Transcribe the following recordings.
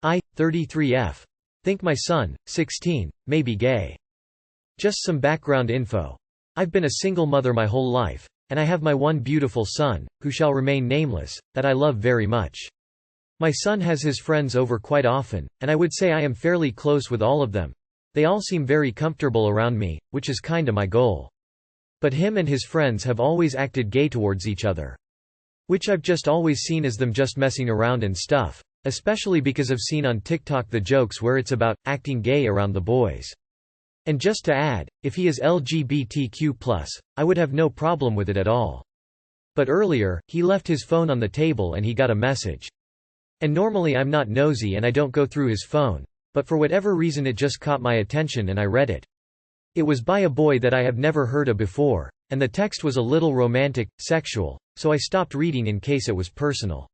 33F. Think my son, 16, may be gay. Just some background info. I've been a single mother my whole life, and I have my one beautiful son, who shall remain nameless, that I love very much. My son has his friends over quite often, and I would say I am fairly close with all of them. They all seem very comfortable around me, which is kinda my goal. But him and his friends have always acted gay towards each other. Which I've just always seen as them just messing around and stuff, especially because I've seen on TikTok the jokes where it's about acting gay around the boys. And just to add, if he is LGBTQ+, I would have no problem with it at all. But earlier, he left his phone on the table and he got a message. And normally I'm not nosy and I don't go through his phone, but for whatever reason it just caught my attention and I read it. It was by a boy that I have never heard of before, and the text was a little romantic, sexual, so I stopped reading in case it was personal.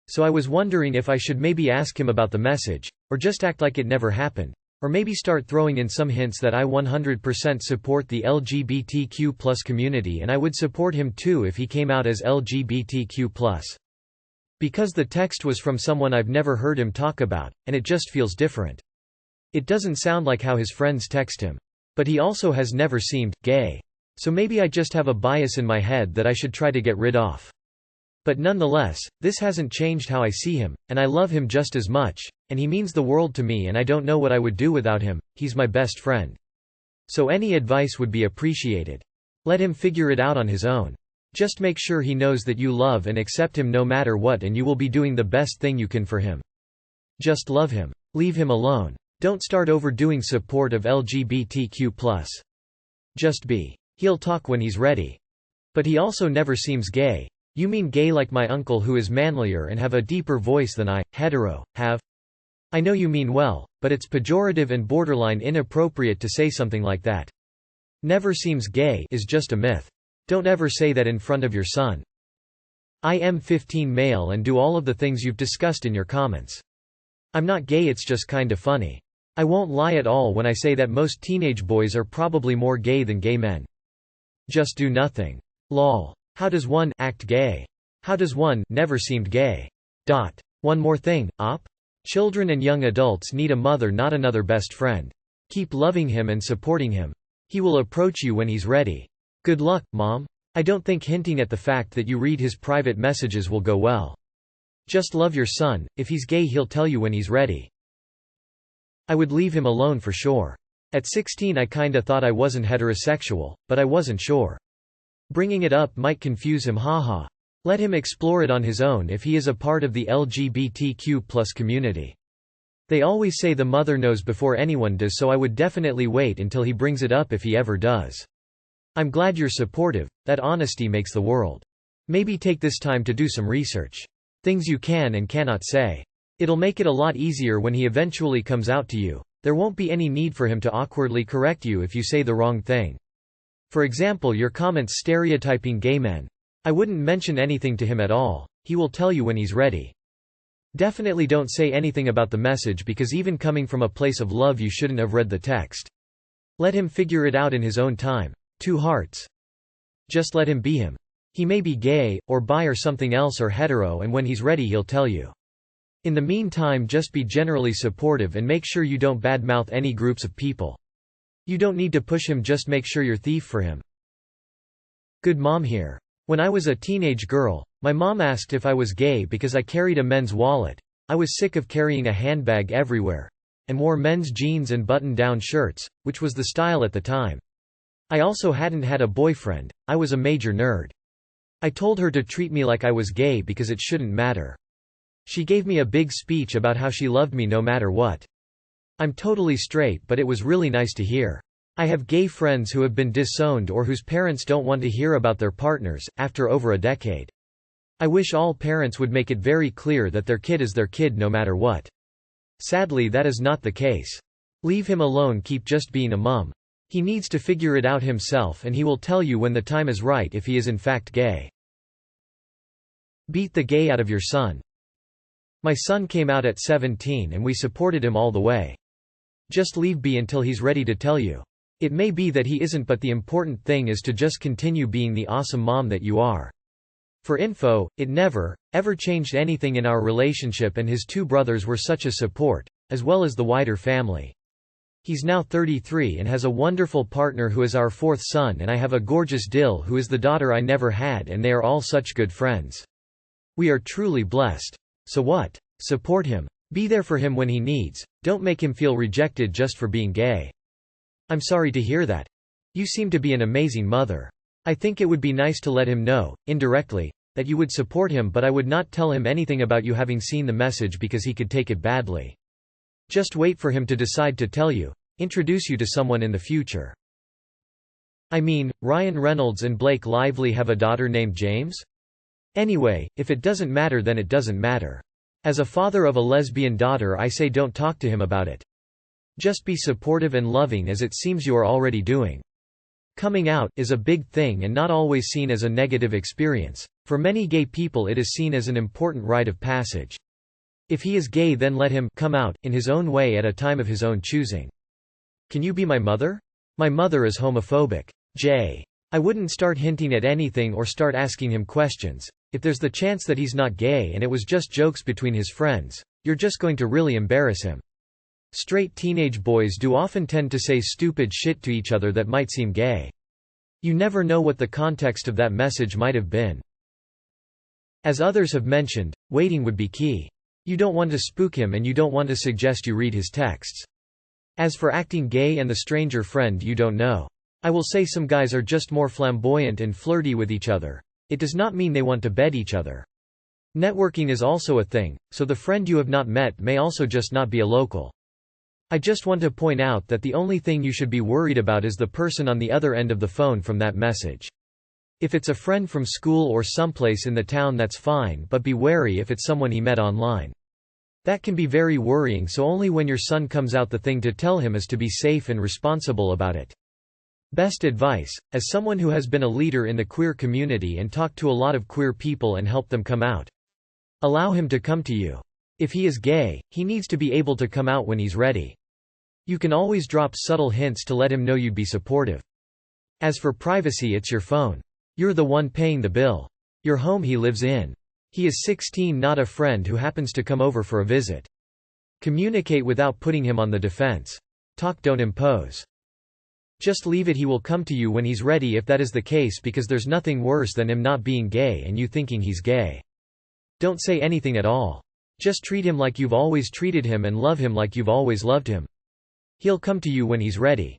So I was wondering if I should maybe ask him about the message, or just act like it never happened, or maybe start throwing in some hints that I 100% support the LGBTQ+ community and I would support him too if he came out as LGBTQ+. Because the text was from someone I've never heard him talk about, and it just feels different. It doesn't sound like how his friends text him. But he also has never seemed gay. So maybe I just have a bias in my head that I should try to get rid of. But nonetheless, this hasn't changed how I see him, and I love him just as much, and he means the world to me and I don't know what I would do without him. He's my best friend. So any advice would be appreciated. Let him figure it out on his own. Just make sure he knows that you love and accept him no matter what and you will be doing the best thing you can for him. Just love him. Leave him alone. Don't start overdoing support of LGBTQ+. Just be. He'll talk when he's ready. But he also never seems gay. You mean gay like my uncle who is manlier and have a deeper voice than I, hetero, have? I know you mean well, but it's pejorative and borderline inappropriate to say something like that. Never seems gay is just a myth. Don't ever say that in front of your son. I am 15 male and do all of the things you've discussed in your comments. I'm not gay, it's just kinda funny. I won't lie at all when I say that most teenage boys are probably more gay than gay men. Just do nothing. Lol. How does one act gay? How does one never seemed gay? One more thing, op? Children and young adults need a mother, not another best friend. Keep loving him and supporting him. He will approach you when he's ready. Good luck, Mom. I don't think hinting at the fact that you read his private messages will go well. Just love your son. If he's gay he'll tell you when he's ready. I would leave him alone for sure. At 16 I kinda thought I wasn't heterosexual, but I wasn't sure. Bringing it up might confuse him, haha. Let him explore it on his own if he is a part of the LGBTQ+ community. They always say the mother knows before anyone does, so I would definitely wait until he brings it up if he ever does. I'm glad you're supportive, that honesty makes the world. Maybe take this time to do some research. Things you can and cannot say. It'll make it a lot easier when he eventually comes out to you. There won't be any need for him to awkwardly correct you if you say the wrong thing. For example, your comments stereotyping gay men. I wouldn't mention anything to him at all. He will tell you when he's ready. Definitely don't say anything about the message because even coming from a place of love you shouldn't have read the text. Let him figure it out in his own time. 2 hearts. Just let him be him. He may be gay, or bi or something else or hetero, and when he's ready he'll tell you. In the meantime just be generally supportive and make sure you don't badmouth any groups of people. You don't need to push him, just make sure you're thief for him. Good mom here. When I was a teenage girl, my mom asked if I was gay because I carried a men's wallet. I was sick of carrying a handbag everywhere. And wore men's jeans and button-down shirts, which was the style at the time. I also hadn't had a boyfriend. I was a major nerd. I told her to treat me like I was gay because it shouldn't matter. She gave me a big speech about how she loved me no matter what. I'm totally straight, but it was really nice to hear. I have gay friends who have been disowned or whose parents don't want to hear about their partners, after over a decade. I wish all parents would make it very clear that their kid is their kid no matter what. Sadly that is not the case. Leave him alone, keep just being a mum. He needs to figure it out himself and he will tell you when the time is right if he is in fact gay. Beat the gay out of your son. My son came out at 17 and we supported him all the way. Just leave be until he's ready to tell you. It may be that he isn't, but the important thing is to just continue being the awesome mom that you are. For info, it never, ever changed anything in our relationship, and his two brothers were such a support, as well as the wider family. He's now 33 and has a wonderful partner who is our fourth son, and I have a gorgeous Dill who is the daughter I never had, and they are all such good friends. We are truly blessed. So what? Support him. Be there for him when he needs, don't make him feel rejected just for being gay. I'm sorry to hear that. You seem to be an amazing mother. I think it would be nice to let him know, indirectly, that you would support him, but I would not tell him anything about you having seen the message because he could take it badly. Just wait for him to decide to tell you, introduce you to someone in the future. I mean, Ryan Reynolds and Blake Lively have a daughter named James? Anyway, if it doesn't matter, then it doesn't matter. As a father of a lesbian daughter, I say don't talk to him about it. Just be supportive and loving, as it seems you are already doing. Coming out is a big thing and not always seen as a negative experience. For many gay people it is seen as an important rite of passage. If he is gay, then let him come out, in his own way at a time of his own choosing. Can you be my mother? My mother is homophobic. I wouldn't start hinting at anything or start asking him questions. If there's the chance that he's not gay and it was just jokes between his friends, you're just going to really embarrass him. Straight teenage boys do often tend to say stupid shit to each other that might seem gay. You never know what the context of that message might have been. As others have mentioned, waiting would be key. You don't want to spook him, and you don't want to suggest you read his texts. As for acting gay and the stranger friend you don't know, I will say some guys are just more flamboyant and flirty with each other. It does not mean they want to bed each other. Networking is also a thing, so the friend you have not met may also just not be a local. I just want to point out that the only thing you should be worried about is the person on the other end of the phone from that message. If it's a friend from school or someplace in the town, that's fine, but be wary if it's someone he met online. That can be very worrying, so only when your son comes out, the thing to tell him is to be safe and responsible about it. Best advice, as someone who has been a leader in the queer community and talked to a lot of queer people and helped them come out. Allow him to come to you. If he is gay, he needs to be able to come out when he's ready. You can always drop subtle hints to let him know you'd be supportive. As for privacy, it's your phone. You're the one paying the bill. Your home he lives in. He is 16, not a friend who happens to come over for a visit. Communicate without putting him on the defense. Talk, don't impose. Just leave it. He will come to you when he's ready if that is the case, because there's nothing worse than him not being gay and you thinking he's gay. Don't say anything at all. Just treat him like you've always treated him and love him like you've always loved him. He'll come to you when he's ready.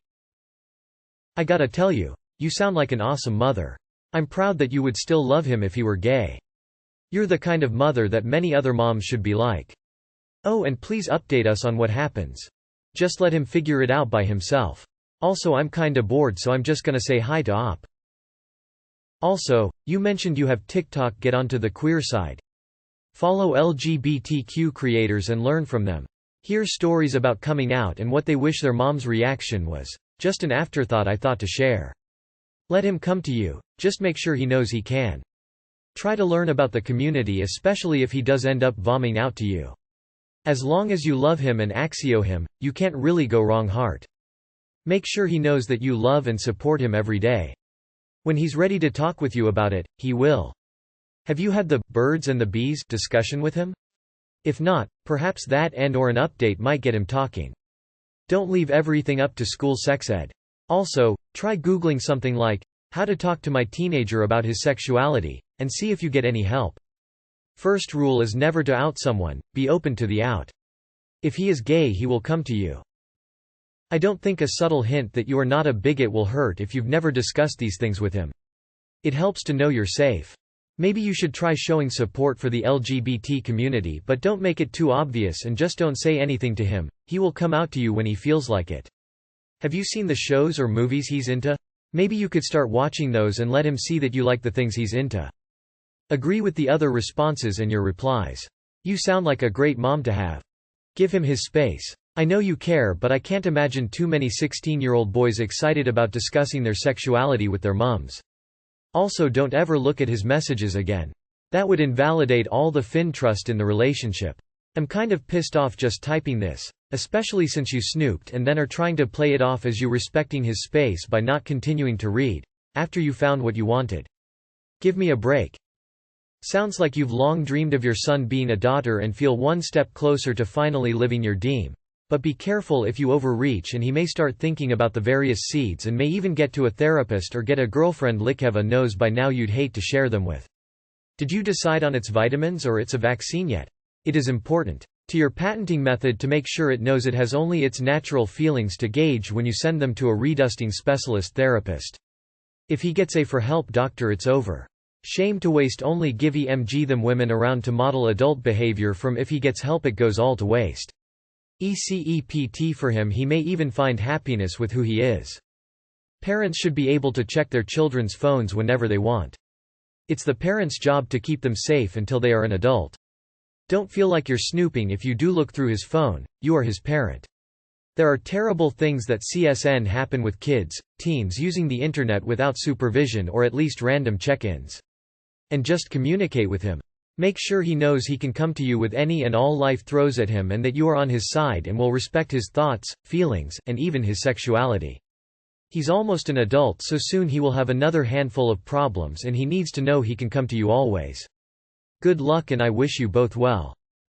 I gotta tell you, you sound like an awesome mother. I'm proud that you would still love him if he were gay. You're the kind of mother that many other moms should be like. Oh, and please update us on what happens. Just let him figure it out by himself. Also, I'm kinda bored, so I'm just gonna say hi to Op. Also, you mentioned you have TikTok. Get onto the queer side. Follow LGBTQ creators and learn from them. Hear stories about coming out and what they wish their mom's reaction was. Just an afterthought I thought to share. Let him come to you, just make sure he knows he can. Try to learn about the community, especially if he does end up vomiting out to you. As long as you love him and axio him, you can't really go wrong. Heart. Make sure he knows that you love and support him every day. When he's ready to talk with you about it, he will. Have you had the birds and the bees discussion with him? If not, perhaps that and/or an update might get him talking. Don't leave everything up to school sex ed. Also, try Googling something like, how to talk to my teenager about his sexuality, and see if you get any help. First rule is never to out someone, be open to the out. If he is gay, he will come to you. I don't think a subtle hint that you are not a bigot will hurt if you've never discussed these things with him. It helps to know you're safe. Maybe you should try showing support for the LGBT community, but don't make it too obvious and just don't say anything to him. He will come out to you when he feels like it. Have you seen the shows or movies he's into? Maybe you could start watching those and let him see that you like the things he's into. Agree with the other responses and your replies. You sound like a great mom to have. Give him his space. I know you care, but I can't imagine too many 16-year-old boys excited about discussing their sexuality with their mums. Also, don't ever look at his messages again. That would invalidate all the fin trust in the relationship. I'm kind of pissed off just typing this, especially since you snooped and then are trying to play it off as you respecting his space by not continuing to read, after you found what you wanted. Give me a break. Sounds like you've long dreamed of your son being a daughter and feel one step closer to finally living your dream. But be careful if you overreach, and he may start thinking about the various seeds and may even get to a therapist or get a girlfriend Likeva knows by now you'd hate to share them with. Did you decide on its vitamins or its a vaccine yet? It is important to your patenting method to make sure it knows it has only its natural feelings to gauge when you send them to a redusting specialist therapist. If he gets a for help doctor, it's over. Shame to waste only give EMG them women around to model adult behavior from. If he gets help it goes all to waste. ECEPT for him, he may even find happiness with who he is. Parents should be able to check their children's phones whenever they want. It's the parents' job to keep them safe until they are an adult. Don't feel like you're snooping if you do look through his phone, you are his parent. There are terrible things that CSN happen with kids, teens using the internet without supervision or at least random check-ins. And just communicate with him. Make sure he knows he can come to you with any and all life throws at him and that you are on his side and will respect his thoughts, feelings, and even his sexuality. He's almost an adult, so soon he will have another handful of problems and he needs to know he can come to you always. Good luck and I wish you both well.